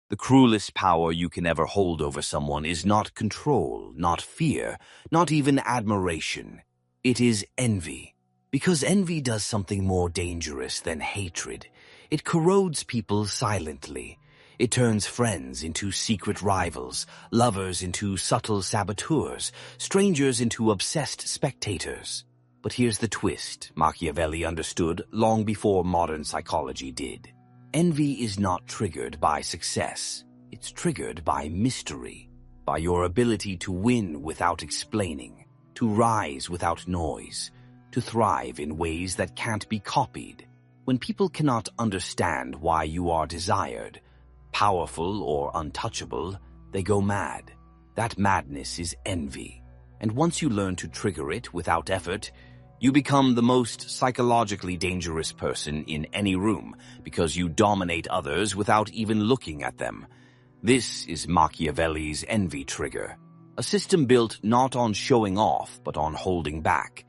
The cruelest power you can ever hold over someone is not control, not fear, not even admiration. It is envy. Because envy does something more dangerous than hatred. It corrodes people silently. It turns friends into secret rivals, lovers into subtle saboteurs, strangers into obsessed spectators. But here's the twist Machiavelli understood long before modern psychology did. Envy is not triggered by success. It's triggered by mystery, by your ability to win without explaining, to rise without noise, to thrive in ways that can't be copied. When people cannot understand why you are desired, powerful or untouchable, they go mad. That madness is envy. And once you learn to trigger it without effort, you become the most psychologically dangerous person in any room because you dominate others without even looking at them. This is Machiavelli's envy trigger, a system built not on showing off but on holding back,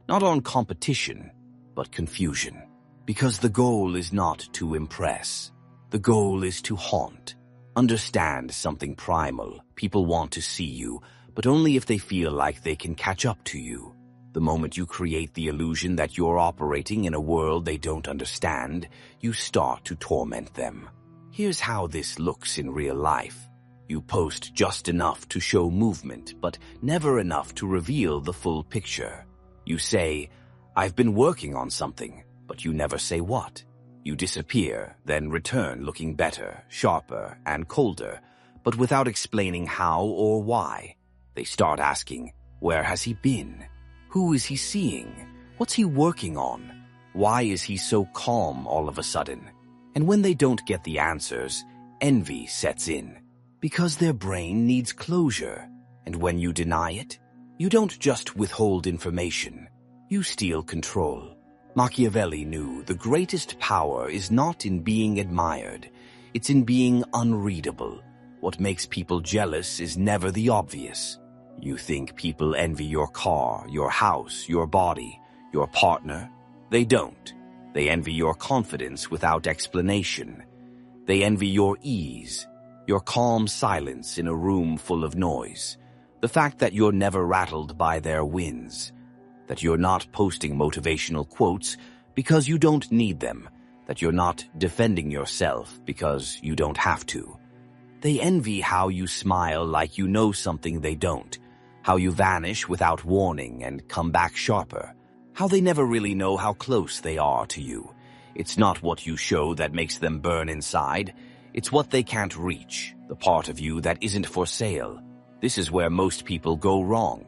not on competition but confusion. Because the goal is not to impress. The goal is to haunt. Understand something primal. People want to see you, but only if they feel like they can catch up to you. The moment you create the illusion that you're operating in a world they don't understand, you start to torment them. Here's how this looks in real life. You post just enough to show movement, but never enough to reveal the full picture. You say, "I've been working on something," but you never say what. You disappear, then return looking better, sharper, and colder, but without explaining how or why. They start asking, where has he been? Who is he seeing? What's he working on? Why is he so calm all of a sudden? And when they don't get the answers, envy sets in. Because their brain needs closure. And when you deny it, you don't just withhold information. You steal control. Machiavelli knew the greatest power is not in being admired. It's in being unreadable. What makes people jealous is never the obvious. You think people envy your car, your house, your body, your partner? They don't. They envy your confidence without explanation. They envy your ease, your calm silence in a room full of noise. The fact that you're never rattled by their wins. That you're not posting motivational quotes because you don't need them. That you're not defending yourself because you don't have to. They envy how you smile like you know something they don't. How you vanish without warning and come back sharper. How they never really know how close they are to you. It's not what you show that makes them burn inside. It's what they can't reach, the part of you that isn't for sale. This is where most people go wrong.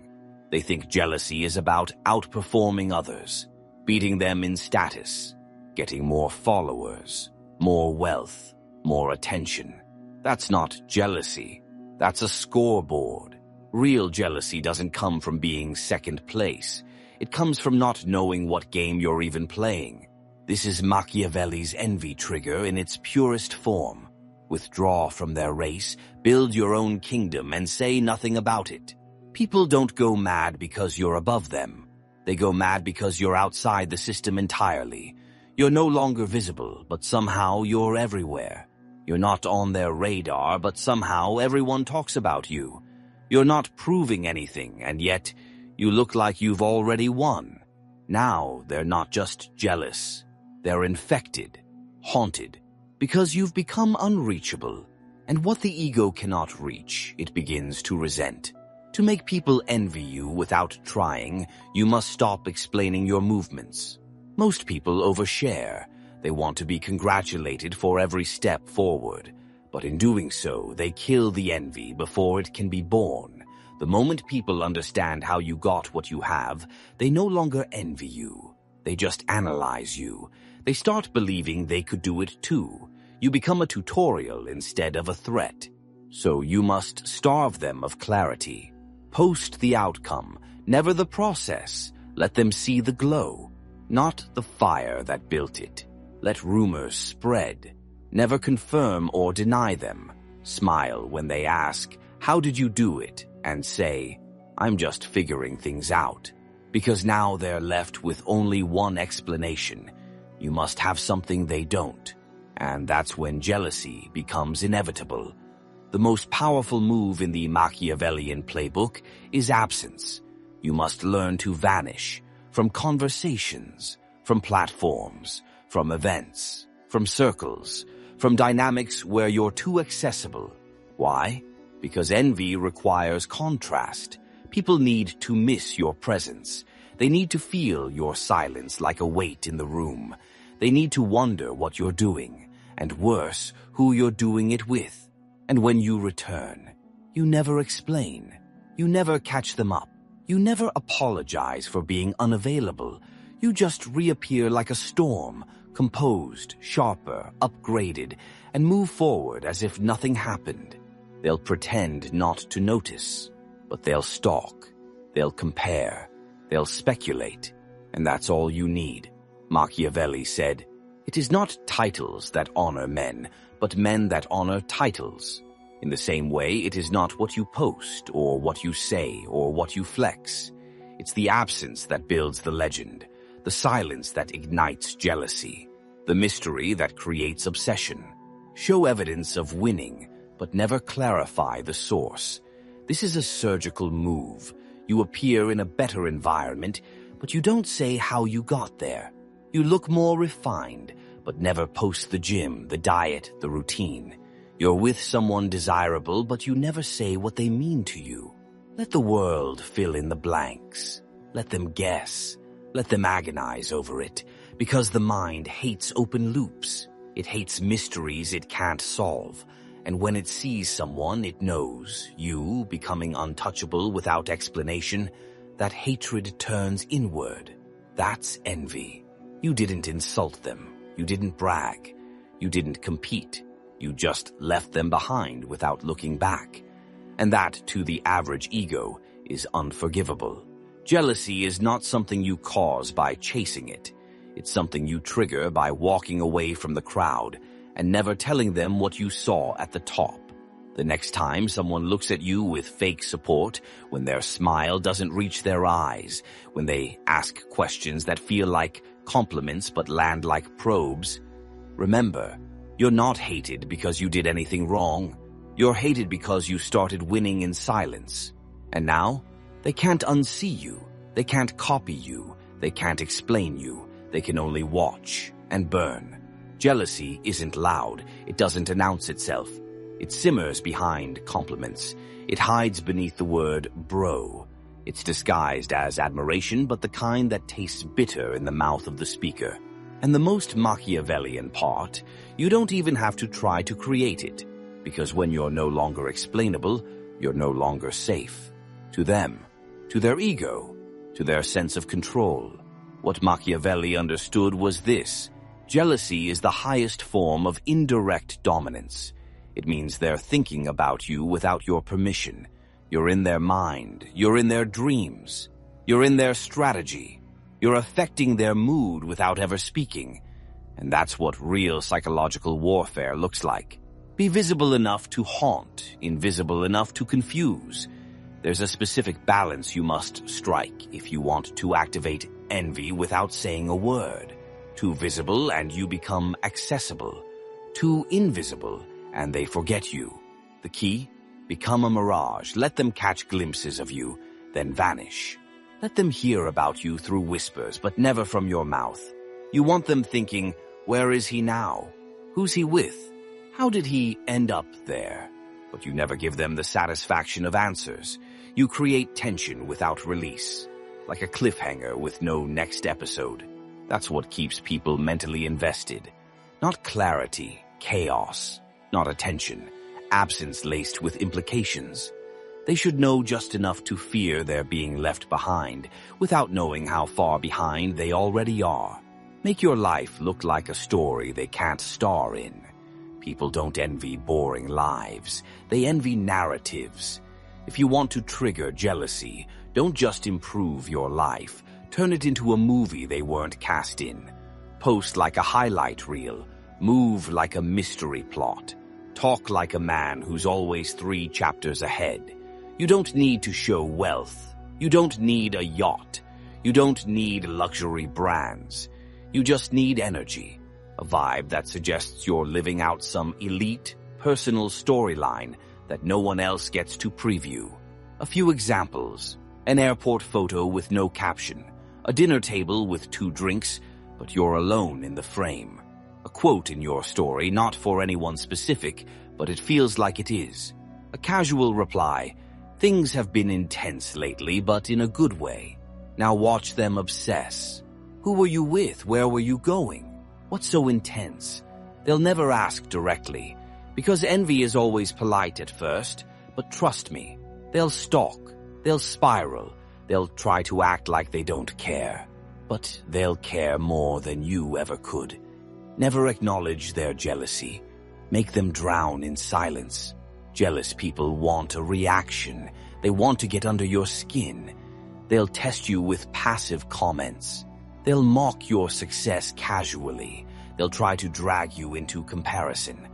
They think jealousy is about outperforming others, beating them in status, getting more followers, more wealth, more attention. That's not jealousy. That's a scoreboard. Real jealousy doesn't come from being second place. It comes from not knowing what game you're even playing. This is Machiavelli's envy trigger in its purest form. Withdraw from their race, build your own kingdom, and say nothing about it. People don't go mad because you're above them. They go mad because you're outside the system entirely. You're no longer visible, but somehow you're everywhere. You're not on their radar, but somehow everyone talks about you. You're not proving anything, and yet you look like you've already won. Now they're not just jealous. They're infected, haunted, because you've become unreachable. And what the ego cannot reach, it begins to resent. To make people envy you without trying, you must stop explaining your movements. Most people overshare. They want to be congratulated for every step forward. But in doing so, they kill the envy before it can be born. The moment people understand how you got what you have, they no longer envy you. They just analyze you. They start believing they could do it too. You become a tutorial instead of a threat. So you must starve them of clarity. Post the outcome, never the process. Let them see the glow, not the fire that built it. Let rumors spread. Never confirm or deny them. Smile when they ask, "How did you do it?" and say, "I'm just figuring things out." Because now they're left with only one explanation. You must have something they don't. And that's when jealousy becomes inevitable. The most powerful move in the Machiavellian playbook is absence. You must learn to vanish from conversations, from platforms, from events, from circles, from dynamics where you're too accessible. Why? Because envy requires contrast. People need to miss your presence. They need to feel your silence like a weight in the room. They need to wonder what you're doing, and worse, who you're doing it with. And when you return, you never explain. You never catch them up. You never apologize for being unavailable. You just reappear like a storm, composed, sharper, upgraded, and move forward as if nothing happened. They'll pretend not to notice, but they'll stalk, they'll compare, they'll speculate, and that's all you need. Machiavelli said, "It is not titles that honor men, but men that honor titles." In the same way, it is not what you post, or what you say, or what you flex. It's the absence that builds the legend, the silence that ignites jealousy, the mystery that creates obsession. Show evidence of winning, but never clarify the source. This is a surgical move. You appear in a better environment, but you don't say how you got there. You look more refined, but never post the gym, the diet, the routine. You're with someone desirable, but you never say what they mean to you. Let the world fill in the blanks. Let them guess. Let them agonize over it, because the mind hates open loops. It hates mysteries it can't solve. And when it sees someone it knows, you, becoming untouchable without explanation, that hatred turns inward. That's envy. You didn't insult them. You didn't brag. You didn't compete. You just left them behind without looking back. And that, to the average ego, is unforgivable. Jealousy is not something you cause by chasing it. It's something you trigger by walking away from the crowd and never telling them what you saw at the top. The next time someone looks at you with fake support, when their smile doesn't reach their eyes, when they ask questions that feel like compliments but land like probes, remember, you're not hated because you did anything wrong. You're hated because you started winning in silence. And now, they can't unsee you. They can't copy you. They can't explain you. They can only watch and burn. Jealousy isn't loud. It doesn't announce itself. It simmers behind compliments. It hides beneath the word bro. It's disguised as admiration, but the kind that tastes bitter in the mouth of the speaker. And the most Machiavellian part, you don't even have to try to create it, because when you're no longer explainable, you're no longer safe. To them, to their ego, to their sense of control. What Machiavelli understood was this: jealousy is the highest form of indirect dominance. It means they're thinking about you without your permission. You're in their mind. You're in their dreams. You're in their strategy. You're affecting their mood without ever speaking. And that's what real psychological warfare looks like. Be visible enough to haunt, invisible enough to confuse. There's a specific balance you must strike if you want to activate envy without saying a word. Too visible and you become accessible. Too invisible and they forget you. The key? Become a mirage. Let them catch glimpses of you, then vanish. Let them hear about you through whispers, but never from your mouth. You want them thinking, where is he now? Who's he with? How did he end up there? But you never give them the satisfaction of answers. You create tension without release, like a cliffhanger with no next episode. That's what keeps people mentally invested. Not clarity, chaos. Not attention, absence laced with implications. They should know just enough to fear they're being left behind, without knowing how far behind they already are. Make your life look like a story they can't star in. People don't envy boring lives. They envy narratives. If you want to trigger jealousy, don't just improve your life. Turn it into a movie they weren't cast in. Post like a highlight reel. Move like a mystery plot. Talk like a man who's always 3 chapters ahead. You don't need to show wealth. You don't need a yacht. You don't need luxury brands. You just need energy. a vibe that suggests you're living out some elite, personal storyline that no one else gets to preview. A few examples: an airport photo with no caption, a dinner table with 2 drinks, but you're alone in the frame. A quote in your story, not for anyone specific, but it feels like it is. A casual reply: things have been intense lately, but in a good way. Now watch them obsess. Who were you with? Where were you going? What's so intense? They'll never ask directly, because envy is always polite at first, but trust me, they'll stalk, they'll spiral, they'll try to act like they don't care. But they'll care more than you ever could. Never acknowledge their jealousy. Make them drown in silence. Jealous people want a reaction. They want to get under your skin. They'll test you with passive comments. They'll mock your success casually. They'll try to drag you into comparison.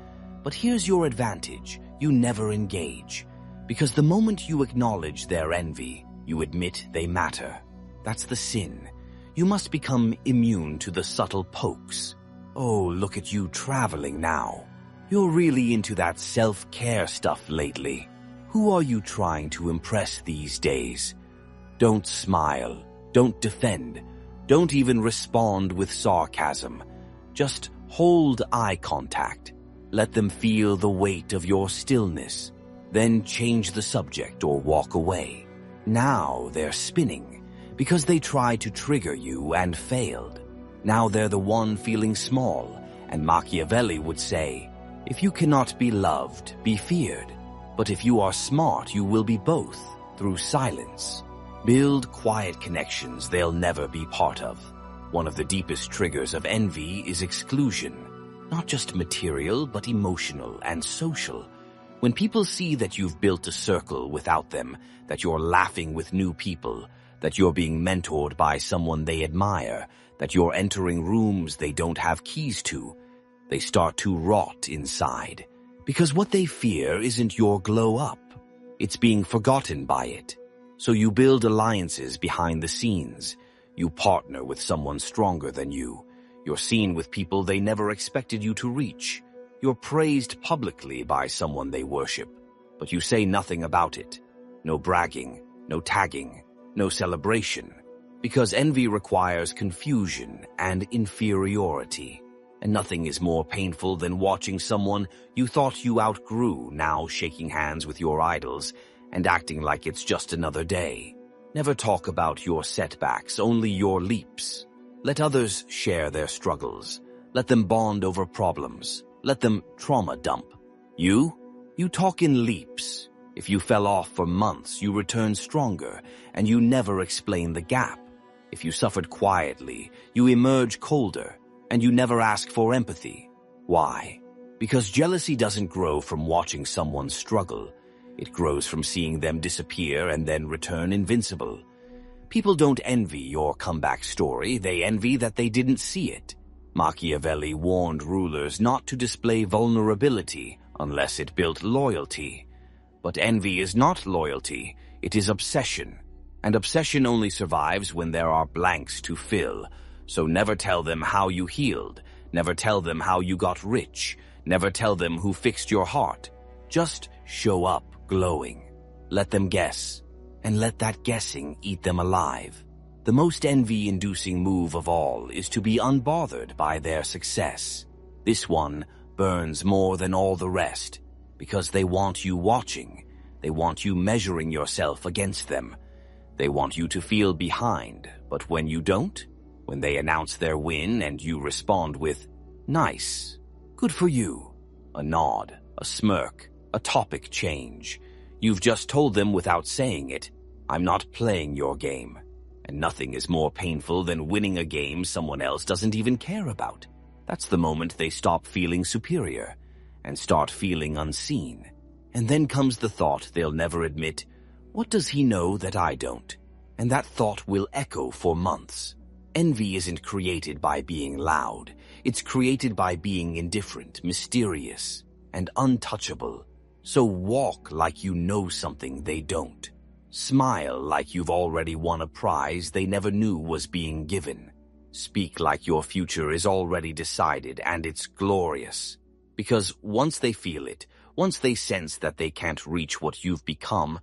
But here's your advantage: you never engage. Because the moment you acknowledge their envy, you admit they matter. That's the sin. You must become immune to the subtle pokes. Oh, look at you traveling now. You're really into that self-care stuff lately. Who are you trying to impress these days? Don't smile. Don't defend. Don't even respond with sarcasm. Just hold eye contact. Let them feel the weight of your stillness. Then change the subject or walk away. Now they're spinning because they tried to trigger you and failed. Now they're the one feeling small, and Machiavelli would say, if you cannot be loved, be feared. But if you are smart, you will be both, through silence. Build quiet connections they'll never be part of. One of the deepest triggers of envy is exclusion. Not just material, but emotional and social. When people see that you've built a circle without them, that you're laughing with new people, that you're being mentored by someone they admire, that you're entering rooms they don't have keys to, they start to rot inside. Because what they fear isn't your glow up. It's being forgotten by it. So you build alliances behind the scenes. You partner with someone stronger than you. You're seen with people they never expected you to reach. You're praised publicly by someone they worship, but you say nothing about it. No bragging, no tagging, no celebration. Because envy requires confusion and inferiority. And nothing is more painful than watching someone you thought you outgrew now shaking hands with your idols and acting like it's just another day. Never talk about your setbacks, only your leaps. Let others share their struggles. Let them bond over problems. Let them trauma dump. You talk in leaps. If you fell off for months, you return stronger, and you never explain the gap. If you suffered quietly, you emerge colder, and you never ask for empathy. Why? Because jealousy doesn't grow from watching someone struggle. It grows from seeing them disappear and then return invincible. People don't envy your comeback story, they envy that they didn't see it. Machiavelli warned rulers not to display vulnerability unless it built loyalty. But envy is not loyalty, it is obsession. And obsession only survives when there are blanks to fill. So never tell them how you healed, never tell them how you got rich, never tell them who fixed your heart. Just show up glowing. Let them guess, and let that guessing eat them alive. The most envy-inducing move of all is to be unbothered by their success. This one burns more than all the rest, because they want you watching. They want you measuring yourself against them. They want you to feel behind, but when you don't, when they announce their win and you respond with, "Nice, good for you," a nod, a smirk, a topic change. You've just told them without saying it, "I'm not playing your game." And nothing is more painful than winning a game someone else doesn't even care about. That's the moment they stop feeling superior and start feeling unseen. And then comes the thought they'll never admit, "What does he know that I don't?" And that thought will echo for months. Envy isn't created by being loud. It's created by being indifferent, mysterious, and untouchable. So walk like you know something they don't. Smile like you've already won a prize they never knew was being given. Speak like your future is already decided and it's glorious. Because once they feel it, once they sense that they can't reach what you've become,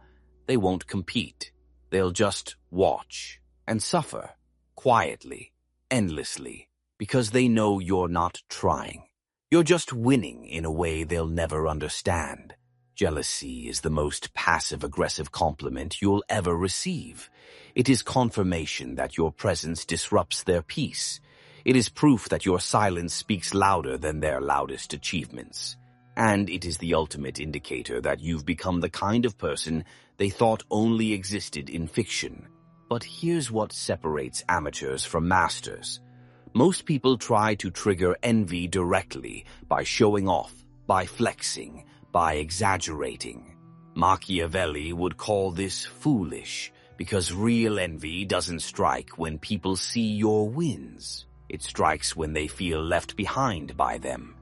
they won't compete. They'll just watch and suffer, quietly, endlessly, because they know you're not trying. You're just winning in a way they'll never understand. Jealousy is the most passive-aggressive compliment you'll ever receive. It is confirmation that your presence disrupts their peace. It is proof that your silence speaks louder than their loudest achievements. And it is the ultimate indicator that you've become the kind of person they thought only existed in fiction. But here's what separates amateurs from masters. Most people try to trigger envy directly by showing off, by flexing, by exaggerating. Machiavelli would call this foolish, because real envy doesn't strike when people see your wins. It strikes when they feel left behind by them.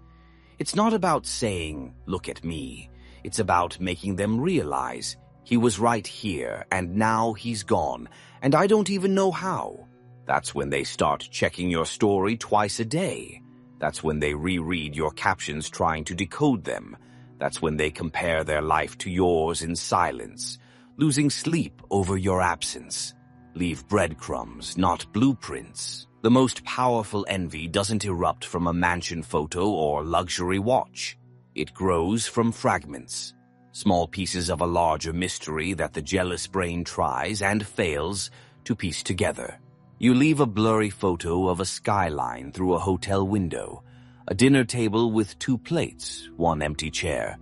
It's not about saying, "Look at me." It's about making them realize, "He was right here, and now he's gone, and I don't even know how." That's when they start checking your story twice a day. That's when they reread your captions trying to decode them. That's when they compare their life to yours in silence, losing sleep over your absence. Leave breadcrumbs, not blueprints. The most powerful envy doesn't erupt from a mansion photo or luxury watch. It grows from fragments, small pieces of a larger mystery that the jealous brain tries and fails to piece together. You leave a blurry photo of a skyline through a hotel window, a dinner table with 2 plates, 1 empty chair,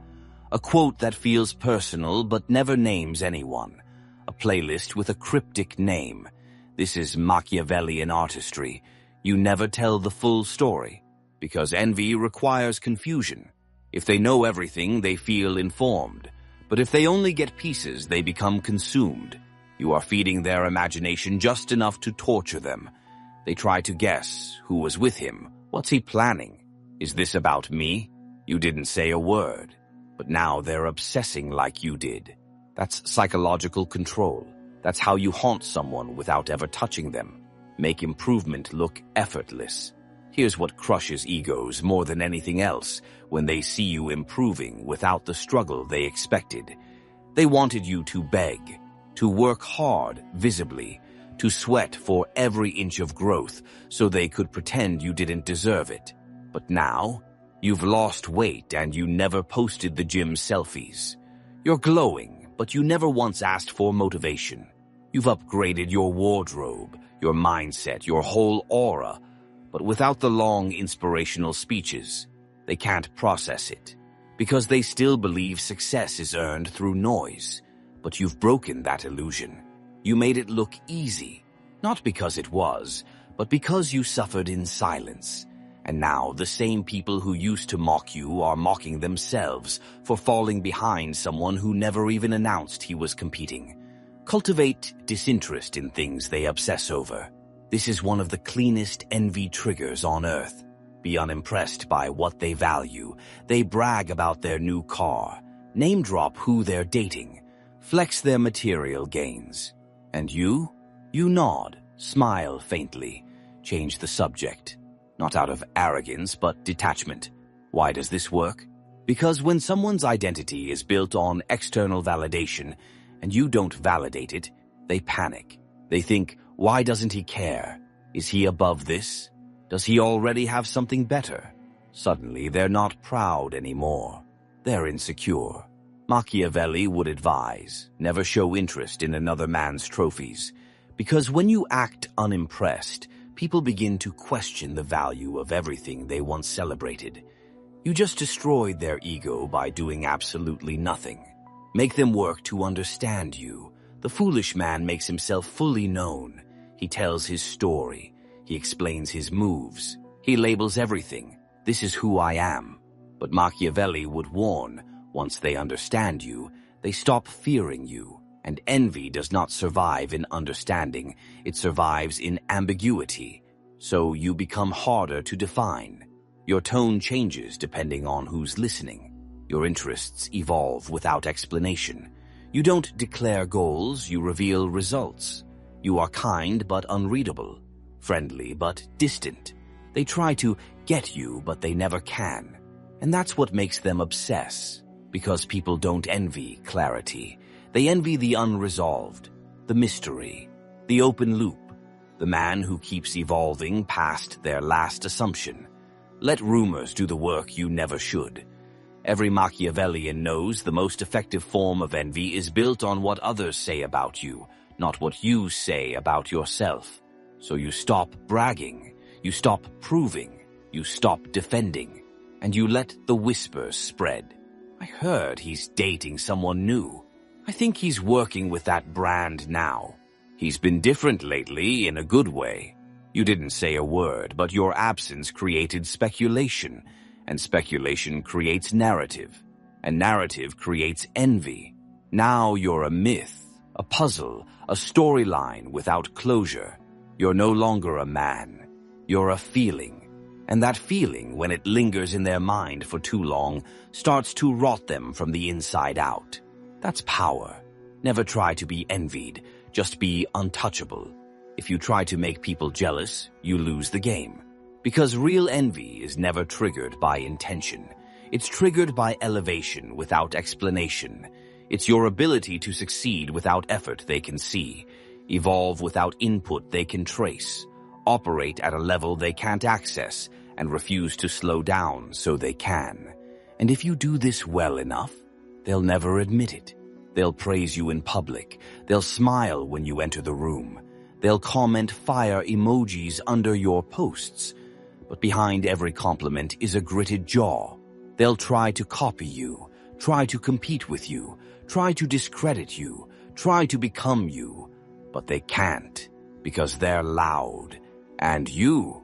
a quote that feels personal but never names anyone, a playlist with a cryptic name. This is Machiavellian artistry. You never tell the full story, because envy requires confusion. If they know everything, they feel informed. But if they only get pieces, they become consumed. You are feeding their imagination just enough to torture them. They try to guess who was with him. What's he planning? Is this about me? You didn't say a word. But now they're obsessing like you did. That's psychological control. That's how you haunt someone without ever touching them. Make improvement look effortless. Here's what crushes egos more than anything else when they see you improving without the struggle they expected. They wanted you to beg, to work hard, visibly, to sweat for every inch of growth so they could pretend you didn't deserve it. But now, you've lost weight and you never posted the gym selfies. You're glowing, but you never once asked for motivation. You've upgraded your wardrobe, your mindset, your whole aura, but without the long inspirational speeches, they can't process it, because they still believe success is earned through noise. But you've broken that illusion. You made it look easy, not because it was, but because you suffered in silence. And now the same people who used to mock you are mocking themselves for falling behind someone who never even announced he was competing. Cultivate disinterest in things they obsess over. This is one of the cleanest envy triggers on earth. Be unimpressed by what they value. They brag about their new car, name drop who they're dating, flex their material gains. And you nod, smile faintly, change the subject. Not out of arrogance, but detachment. Why does this work? Because when someone's identity is built on external validation, and you don't validate it, they panic. They think, why doesn't he care? Is he above this? Does he already have something better? Suddenly, they're not proud anymore. They're insecure. Machiavelli would advise, never show interest in another man's trophies. Because when you act unimpressed, people begin to question the value of everything they once celebrated. You just destroyed their ego by doing absolutely nothing. Make them work to understand you. The foolish man makes himself fully known. He tells his story. He explains his moves. He labels everything. This is who I am. But Machiavelli would warn, once they understand you, they stop fearing you. And envy does not survive in understanding. It survives in ambiguity. So you become harder to define. Your tone changes depending on who's listening. Your interests evolve without explanation. You don't declare goals, you reveal results. You are kind but unreadable. friendly but distant. They try to get you, but they never can. And that's what makes them obsess, because people don't envy clarity. They envy the unresolved, the mystery, the open loop, the man who keeps evolving past their last assumption. Let rumors do the work you never should. Every Machiavellian knows the most effective form of envy is built on what others say about you, not what you say about yourself. So you stop bragging, you stop proving, you stop defending, and you let the whispers spread. I heard he's dating someone new. I think he's working with that brand now. He's been different lately in a good way. You didn't say a word, but your absence created speculation, and speculation creates narrative, and narrative creates envy. Now you're a myth, a puzzle, a storyline without closure. You're no longer a man. You're a feeling. And that feeling, when it lingers in their mind for too long, starts to rot them from the inside out. That's power. Never try to be envied. Just be untouchable. If you try to make people jealous, you lose the game. Because real envy is never triggered by intention. It's triggered by elevation without explanation. It's your ability to succeed without effort they can see, evolve without input they can trace, operate at a level they can't access, and refuse to slow down so they can. And if you do this well enough, they'll never admit it. They'll praise you in public. They'll smile when you enter the room. They'll comment fire emojis under your posts. But behind every compliment is a gritted jaw. They'll try to copy you, try to compete with you, try to discredit you, try to become you. But they can't, because they're loud. And you're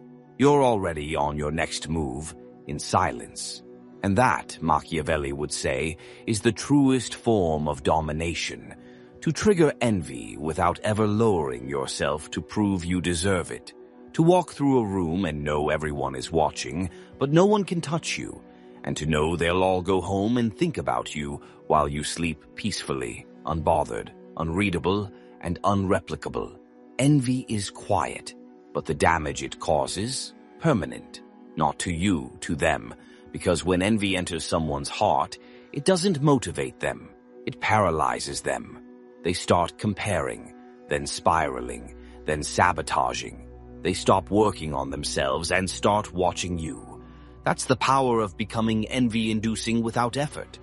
already on your next move in silence. And that, Machiavelli would say, is the truest form of domination. To trigger envy without ever lowering yourself to prove you deserve it. To walk through a room and know everyone is watching, but no one can touch you. And to know they'll all go home and think about you while you sleep peacefully, unbothered, unreadable, and unreplicable. Envy is quiet, but the damage it causes, permanent. Not to you, to them. Because when envy enters someone's heart, it doesn't motivate them. It paralyzes them. They start comparing, then spiraling, then sabotaging. They stop working on themselves and start watching you. That's the power of becoming envy-inducing without effort.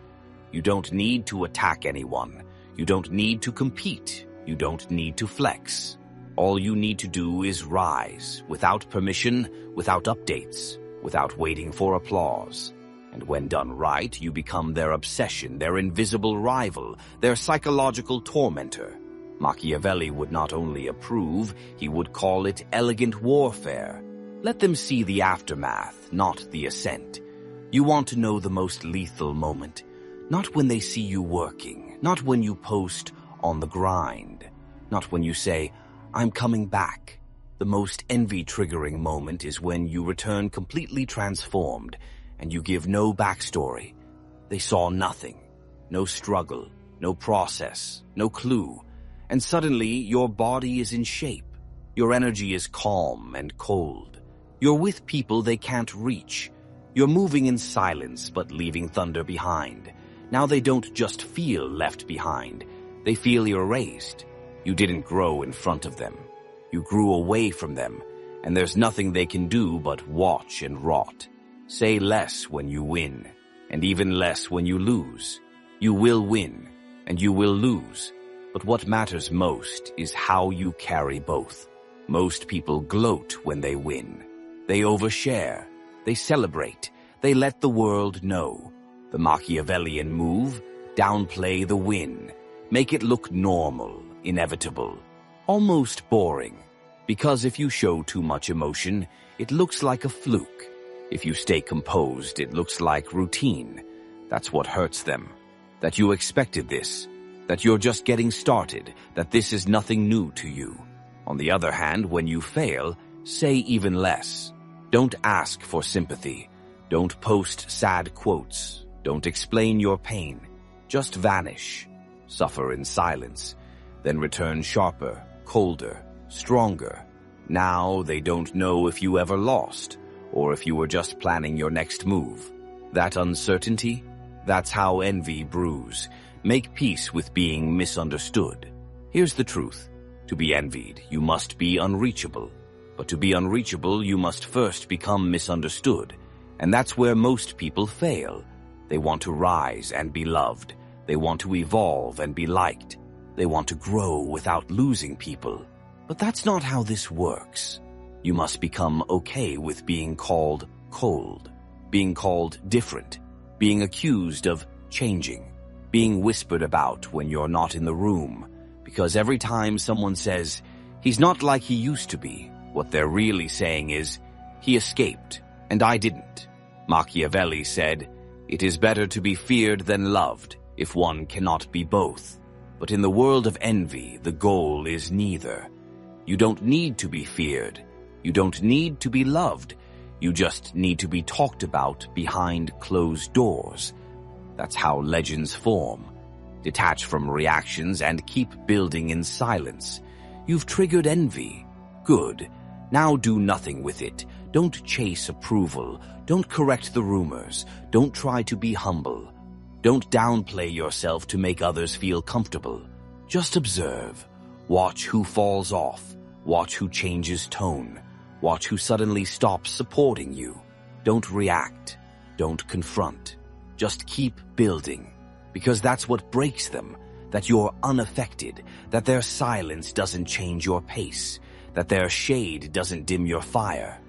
You don't need to attack anyone. You don't need to compete. You don't need to flex. All you need to do is rise, without permission, without updates, without waiting for applause. And when done right, you become their obsession, their invisible rival, their psychological tormentor. Machiavelli would not only approve, he would call it elegant warfare. Let them see the aftermath, not the ascent. You want to know the most lethal moment, not when they see you working, not when you post on the grind, not when you say, "I'm coming back." The most envy-triggering moment is when you return completely transformed and you give no backstory. They saw nothing, no struggle, no process, no clue. And suddenly, your body is in shape. Your energy is calm and cold. You're with people they can't reach. You're moving in silence but leaving thunder behind. Now they don't just feel left behind. They feel erased. You didn't grow in front of them. You grew away from them, and there's nothing they can do but watch and rot. Say less when you win, and even less when you lose. You will win, and you will lose. But what matters most is how you carry both. Most people gloat when they win. They overshare. They celebrate. They let the world know. The Machiavellian move, downplay the win. Make it look normal, inevitable, almost boring. Because if you show too much emotion, it looks like a fluke. If you stay composed, it looks like routine. That's what hurts them. That you expected this. That you're just getting started. That this is nothing new to you. On the other hand, when you fail, say even less. Don't ask for sympathy. Don't post sad quotes. Don't explain your pain. Just vanish. Suffer in silence. Then return sharper, colder, stronger. Now they don't know if you ever lost, or if you were just planning your next move. That uncertainty, that's how envy brews. Make peace with being misunderstood. Here's the truth. To be envied, you must be unreachable. But to be unreachable, you must first become misunderstood. And that's where most people fail. They want to rise and be loved. They want to evolve and be liked. They want to grow without losing people. But that's not how this works. You must become okay with being called cold, being called different, being accused of changing, being whispered about when you're not in the room. Because every time someone says, "He's not like he used to be," what they're really saying is, "He escaped, and I didn't." Machiavelli said, "It is better to be feared than loved, if one cannot be both." But in the world of envy, the goal is neither. You don't need to be feared. You don't need to be loved. You just need to be talked about behind closed doors. That's how legends form. Detach from reactions and keep building in silence. You've triggered envy. Good. Now do nothing with it. Don't chase approval. Don't correct the rumors. Don't try to be humble. Don't downplay yourself to make others feel comfortable. Just observe. Watch who falls off. Watch who changes tone. Watch who suddenly stops supporting you. Don't react. Don't confront. Just keep building. Because that's what breaks them. That you're unaffected. That their silence doesn't change your pace. That their shade doesn't dim your fire.